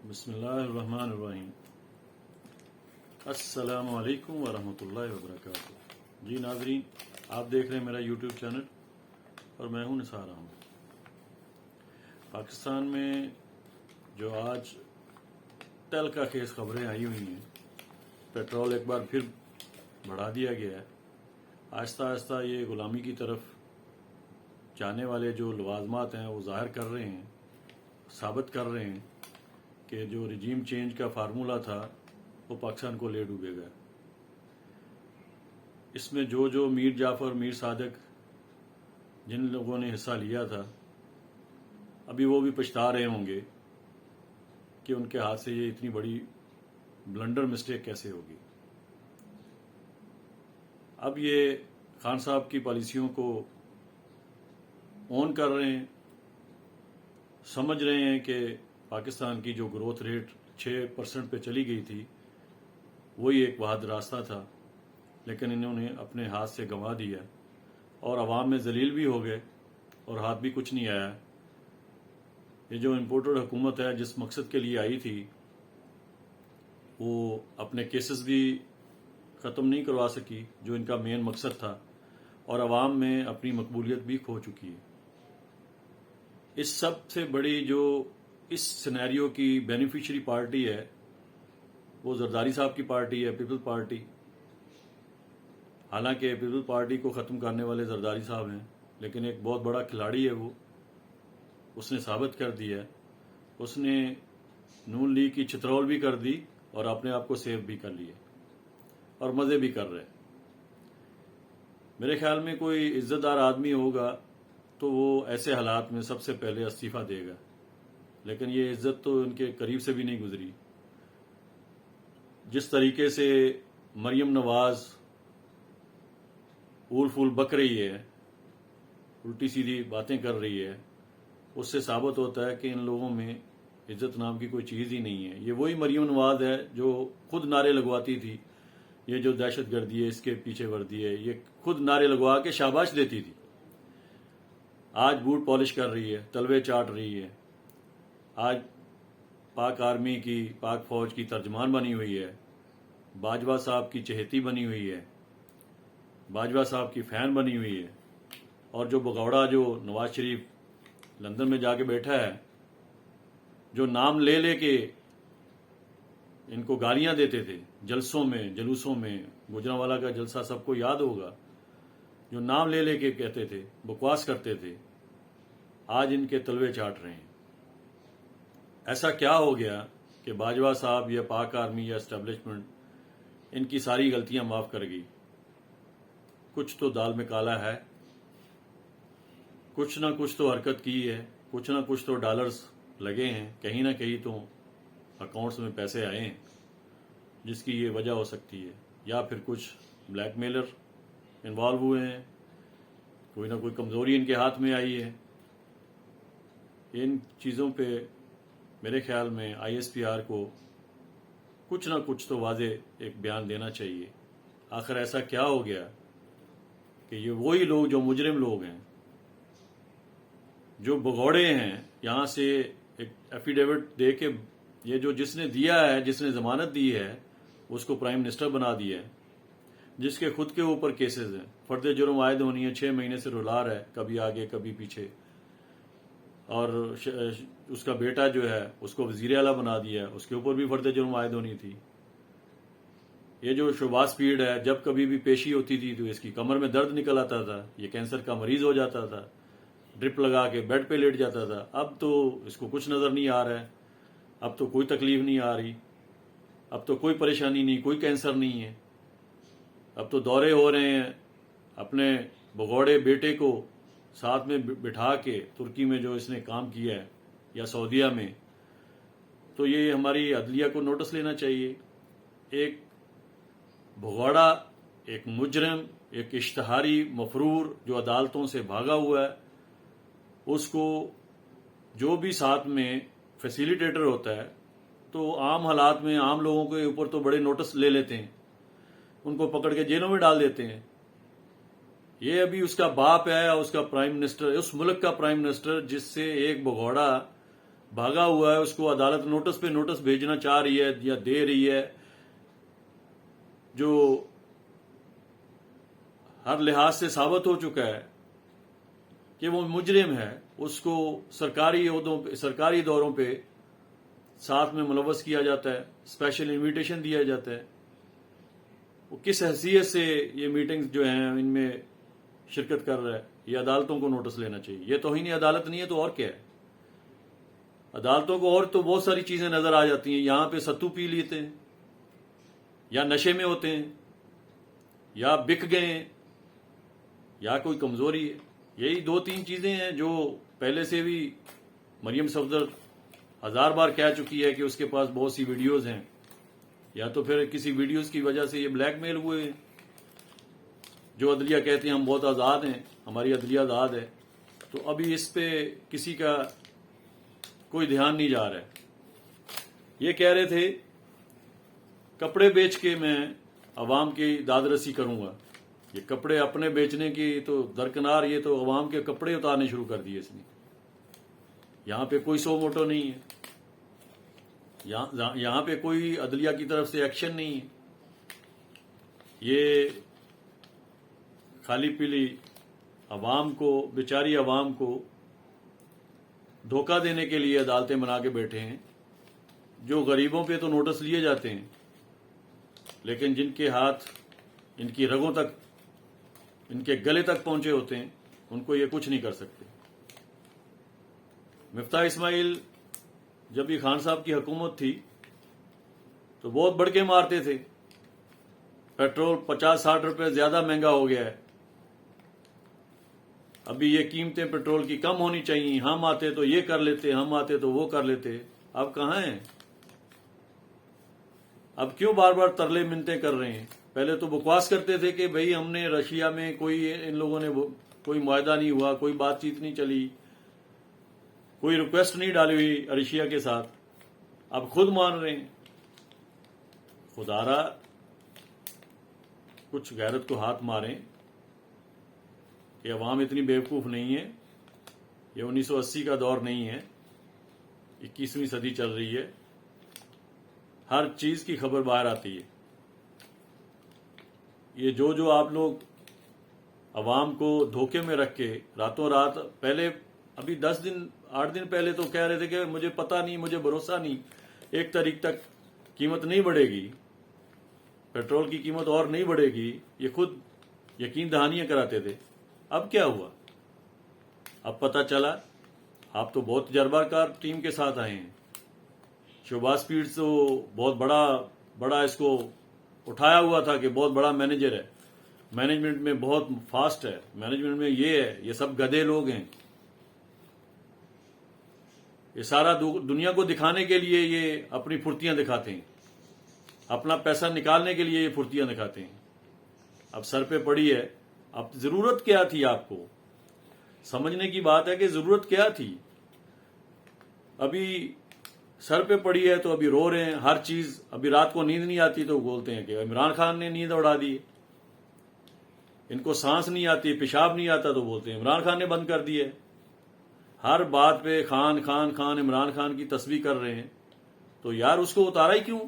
بسم اللہ الرحمن الرحیم۔ السلام علیکم ورحمۃ اللہ وبرکاتہ۔ جی ناظرین، آپ دیکھ رہے ہیں میرا یوٹیوب چینل اور میں ہوں نثار احمد۔ پاکستان میں جو آج تلخ خیز خبریں آئی ہوئی ہیں، پیٹرول ایک بار پھر بڑھا دیا گیا ہے۔ آہستہ آہستہ یہ غلامی کی طرف جانے والے جو لوازمات ہیں وہ ظاہر کر رہے ہیں، ثابت کر رہے ہیں کہ جو رجیم چینج کا فارمولہ تھا وہ پاکستان کو لے ڈوبے گا۔ اس میں جو میر جعفر، میر صادق، جن لوگوں نے حصہ لیا تھا، ابھی وہ بھی پچھتا رہے ہوں گے کہ ان کے ہاتھ سے یہ اتنی بڑی بلنڈر مسٹیک کیسے ہوگی۔ اب یہ خان صاحب کی پالیسیوں کو اون کر رہے ہیں، سمجھ رہے ہیں کہ پاکستان کی جو گروتھ ریٹ 6% پہ چلی گئی تھی وہی ایک واحد راستہ تھا، لیکن انہوں نے اپنے ہاتھ سے گنوا دیا اور عوام میں ذلیل بھی ہو گئے اور ہاتھ بھی کچھ نہیں آیا۔ یہ جو امپورٹڈ حکومت ہے جس مقصد کے لیے آئی تھی وہ اپنے کیسز بھی ختم نہیں کروا سکی جو ان کا مین مقصد تھا، اور عوام میں اپنی مقبولیت بھی کھو چکی ہے۔ اس سب سے بڑی جو اس سینیریو کی بینیفیشری پارٹی ہے وہ زرداری صاحب کی پارٹی ہے، پیپل پارٹی۔ حالانکہ پیپل پارٹی کو ختم کرنے والے زرداری صاحب ہیں، لیکن ایک بہت بڑا کھلاڑی ہے وہ، اس نے ثابت کر دیا ہے۔ اس نے نون لیگ کی چترول بھی کر دی اور اپنے آپ کو سیو بھی کر لیے اور مزے بھی کر رہے۔ میرے خیال میں کوئی عزت دار آدمی ہوگا تو وہ ایسے حالات میں سب سے پہلے استعفیٰ دے گا، لیکن یہ عزت تو ان کے قریب سے بھی نہیں گزری۔ جس طریقے سے مریم نواز اول فول بک رہی ہے، الٹی سیدھی باتیں کر رہی ہے، اس سے ثابت ہوتا ہے کہ ان لوگوں میں عزت نام کی کوئی چیز ہی نہیں ہے۔ یہ وہی مریم نواز ہے جو خود نعرے لگواتی تھی، یہ جو دہشت گردی ہے اس کے پیچھے وردی ہے، یہ خود نعرے لگوا کے شاباش دیتی تھی۔ آج بوٹ پالش کر رہی ہے، تلوے چاٹ رہی ہے، آج پاک آرمی کی، پاک فوج کی ترجمان بنی ہوئی ہے، باجوہ صاحب کی چہیتی بنی ہوئی ہے، باجوہ صاحب کی فین بنی ہوئی ہے، اور جو بغوڑا جو نواز شریف لندن میں جا کے بیٹھا ہے، جو نام لے لے کے ان کو گالیاں دیتے تھے جلسوں میں، جلوسوں میں، گوجرانوالا کا جلسہ سب کو یاد ہوگا، جو نام لے لے کے کہتے تھے، بکواس کرتے تھے، آج ان کے تلوے چاٹ رہے ہیں۔ ایسا کیا ہو گیا کہ باجوہ صاحب یا پاک آرمی یا اسٹیبلشمنٹ ان کی ساری غلطیاں معاف کر گئی؟ کچھ تو دال میں کالا ہے، کچھ نہ کچھ تو حرکت کی ہے، کچھ نہ کچھ تو ڈالرز لگے ہیں، کہیں نہ کہیں تو اکاؤنٹس میں پیسے آئے ہیں جس کی یہ وجہ ہو سکتی ہے، یا پھر کچھ بلیک میلر انوالو ہوئے ہیں، کوئی نہ کوئی کمزوری ان کے ہاتھ میں آئی ہے۔ ان چیزوں پہ میرے خیال میں آئی ایس پی آر کو کچھ نہ کچھ تو واضح ایک بیان دینا چاہیے۔ آخر ایسا کیا ہو گیا کہ یہ وہی لوگ جو مجرم لوگ ہیں، جو بغوڑے ہیں، یہاں سے ایک ایفیڈیوٹ دے کے یہ جو جس نے دیا ہے، جس نے ضمانت دی ہے، اس کو پرائم منسٹر بنا دیا ہے، جس کے خود کے اوپر کیسز ہیں، فرد جرم عائد ہونی ہے، 6 مہینے سے رلا رہا ہے، کبھی آگے کبھی پیچھے، اور اس کا بیٹا جو ہے اس کو وزیر اعلیٰ بنا دیا ہے، اس کے اوپر بھی فرد جرم عائد ہونی تھی۔ یہ جو شہباز سپیڈ ہے، جب کبھی بھی پیشی ہوتی تھی تو اس کی کمر میں درد نکل آتا تھا، یہ کینسر کا مریض ہو جاتا تھا، ڈرپ لگا کے بیڈ پہ لیٹ جاتا تھا۔ اب تو اس کو کچھ نظر نہیں آ رہا ہے، اب تو کوئی تکلیف نہیں آ رہی، اب تو کوئی پریشانی نہیں، کوئی کینسر نہیں ہے، اب تو دورے ہو رہے ہیں۔ اپنے بغوڑے بیٹے کو ساتھ میں بٹھا کے ترکی میں جو اس نے کام کیا ہے یا سعودیہ میں، تو یہ ہماری عدلیہ کو نوٹس لینا چاہیے۔ ایک بھگوڑا، ایک مجرم، ایک اشتہاری مفرور جو عدالتوں سے بھاگا ہوا ہے، اس کو جو بھی ساتھ میں فیسیلیٹیٹر ہوتا ہے تو عام حالات میں عام لوگوں کے اوپر تو بڑے نوٹس لے لیتے ہیں، ان کو پکڑ کے جیلوں میں ڈال دیتے ہیں۔ یہ ابھی اس کا باپ ہے، اس کا پرائم منسٹر، اس ملک کا پرائم منسٹر، جس سے ایک بغوڑا بھاگا ہوا ہے، اس کو عدالت نوٹس پہ نوٹس بھیجنا چاہ رہی ہے یا دے رہی ہے، جو ہر لحاظ سے ثابت ہو چکا ہے کہ وہ مجرم ہے، اس کو سرکاری دوروں پہ ساتھ میں ملوث کیا جاتا ہے، اسپیشل انویٹیشن دیا جاتا ہے. وہ کس حیثیت سے یہ میٹنگز جو ہیں ان میں شرکت کر رہا ہے؟ یہ عدالتوں کو نوٹس لینا چاہیے. یہ توہین عدالت نہیں ہے تو اور کیا ہے؟ عدالتوں کو اور تو بہت ساری چیزیں نظر آ جاتی ہیں. یہاں پہ ستو پی لیتے ہیں، یا نشے میں ہوتے ہیں، یا بک گئے ہیں، یا کوئی کمزوری ہے. یہی 2-3 چیزیں ہیں جو پہلے سے بھی مریم صفدر 1000 بار کہہ چکی ہے کہ اس کے پاس بہت سی ویڈیوز ہیں، یا تو پھر کسی ویڈیوز کی وجہ سے یہ بلیک میل ہوئے ہیں. جو عدلیہ کہتے ہیں ہم بہت آزاد ہیں، ہماری عدلیہ آزاد ہے، تو ابھی اس پہ کسی کا کوئی دھیان نہیں جا رہا ہے. یہ کہہ رہے تھے کپڑے بیچ کے میں عوام کی داد رسی کروں گا. یہ کپڑے اپنے بیچنے کی تو درکنار، یہ تو عوام کے کپڑے اتارنے شروع کر دیے اس نے. یہاں پہ کوئی سو موٹو نہیں ہے، یہاں پہ کوئی عدلیہ کی طرف سے ایکشن نہیں ہے. یہ خالی پیلی عوام کو، بیچاری عوام کو دھوکہ دینے کے لیے عدالتیں بنا کے بیٹھے ہیں. جو غریبوں پہ تو نوٹس لیے جاتے ہیں، لیکن جن کے ہاتھ ان کی رگوں تک، ان کے گلے تک پہنچے ہوتے ہیں، ان کو یہ کچھ نہیں کر سکتے. مفتاح اسماعیل جب یہ خان صاحب کی حکومت تھی تو بہت بڑھ کے مارتے تھے. پیٹرول 50-60 روپے زیادہ مہنگا ہو گیا ہے. ابھی یہ قیمتیں پیٹرول کی کم ہونی چاہیے، ہم آتے تو یہ کر لیتے، ہم آتے تو وہ کر لیتے. اب کہاں ہیں؟ اب کیوں بار بار ترلے منتیں کر رہے ہیں؟ پہلے تو بکواس کرتے تھے کہ بھئی ہم نے رشیا میں کوئی، ان لوگوں نے کوئی معاہدہ نہیں ہوا، کوئی بات چیت نہیں چلی، کوئی ریکویسٹ نہیں ڈالی ہوئی رشیا کے ساتھ. اب خود مان رہے ہیں. خدارا کچھ غیرت کو ہاتھ ماریں کہ عوام اتنی بیوقوف نہیں ہے. یہ 1980 کا دور نہیں ہے، 21ویں صدی چل رہی ہے. ہر چیز کی خبر باہر آتی ہے. یہ جو آپ لوگ عوام کو دھوکے میں رکھ کے راتوں رات، پہلے ابھی 8 دن پہلے تو کہہ رہے تھے کہ مجھے پتہ نہیں، مجھے بھروسہ نہیں، 1 تاریخ تک قیمت نہیں بڑھے گی، پیٹرول کی قیمت اور نہیں بڑھے گی. یہ خود یقین دہانیاں کراتے تھے. اب کیا ہوا؟ اب پتہ چلا آپ تو بہت تجربہ کار ٹیم کے ساتھ آئے ہیں. شہباز اسپیڈ تو بہت بڑا اس کو اٹھایا ہوا تھا کہ بہت بڑا مینیجر ہے، مینجمنٹ میں بہت فاسٹ ہے، مینجمنٹ میں یہ ہے، یہ سب گدھے لوگ ہیں. یہ سارا دنیا کو دکھانے کے لیے یہ اپنی پھرتیاں دکھاتے ہیں، اپنا پیسہ نکالنے کے لیے یہ پھرتیاں دکھاتے ہیں. اب سر پہ پڑی ہے. اب ضرورت کیا تھی؟ آپ کو سمجھنے کی بات ہے کہ ضرورت کیا تھی. ابھی سر پہ پڑی ہے تو ابھی رو رہے ہیں ہر چیز. ابھی رات کو نیند نہیں آتی تو بولتے ہیں کہ عمران خان نے نیند اڑا دی. ان کو سانس نہیں آتی، پیشاب نہیں آتا تو بولتے ہیں عمران خان نے بند کر دی ہے. ہر بات پہ خان خان خان، عمران خان کی تسبیح کر رہے ہیں. تو یار اس کو اتارا ہی کیوں؟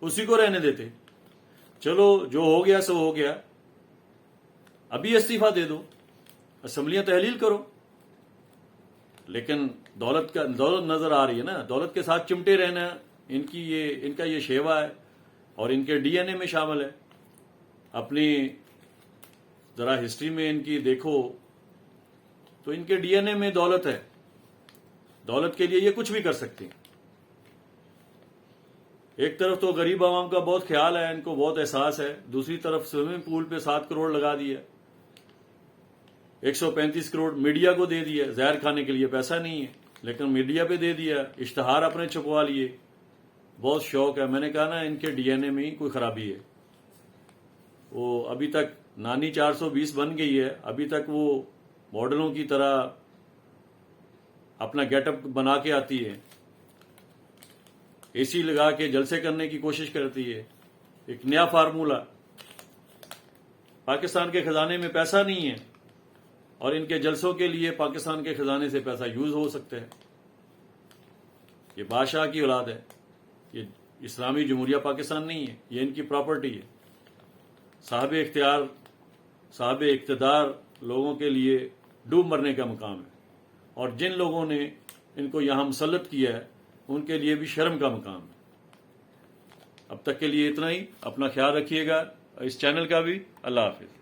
اسی کو رہنے دیتے. چلو جو ہو گیا سو ہو گیا. ابھی استعفیٰ دے دو، اسمبلیاں تحلیل کرو. لیکن دولت نظر آ رہی ہے نا، دولت کے ساتھ چمٹے رہنا ان کا یہ شیوا ہے اور ان کے ڈی این اے میں شامل ہے. اپنی ذرا ہسٹری میں ان کی دیکھو تو ان کے ڈی این اے میں دولت ہے. دولت کے لیے یہ کچھ بھی کر سکتے ہیں. ایک طرف تو غریب عوام کا بہت خیال ہے، ان کو بہت احساس ہے. دوسری طرف سوئمنگ پول پہ 7 کروڑ لگا دیا، 135 کروڑ میڈیا کو دے دیا. زہر کھانے کے لیے پیسہ نہیں ہے لیکن میڈیا پہ دے دیا. اشتہار اپنے چھپوا لیے. بہت شوق ہے. میں نے کہا نا ان کے ڈی این اے میں ہی کوئی خرابی ہے. وہ ابھی تک نانی 420 بن گئی ہے، ابھی تک وہ ماڈلوں کی طرح اپنا گیٹ اپ بنا کے آتی ہے، اے سی لگا کے جلسے کرنے کی کوشش کرتی ہے. ایک نیا فارمولہ. پاکستان کے خزانے میں پیسہ نہیں ہے اور ان کے جلسوں کے لیے پاکستان کے خزانے سے پیسہ یوز ہو سکتا ہے. یہ بادشاہ کی اولاد ہے، یہ اسلامی جمہوریہ پاکستان نہیں ہے، یہ ان کی پراپرٹی ہے۔ صاحب اختیار، صاحب اقتدار لوگوں کے لیے ڈوب مرنے کا مقام ہے، اور جن لوگوں نے ان کو یہاں مسلط کیا ہے ان کے لیے بھی شرم کا مقام ہے۔ اب تک کے لیے اتنا ہی، اپنا خیال رکھیے گا، اس چینل کا بھی۔ اللہ حافظ۔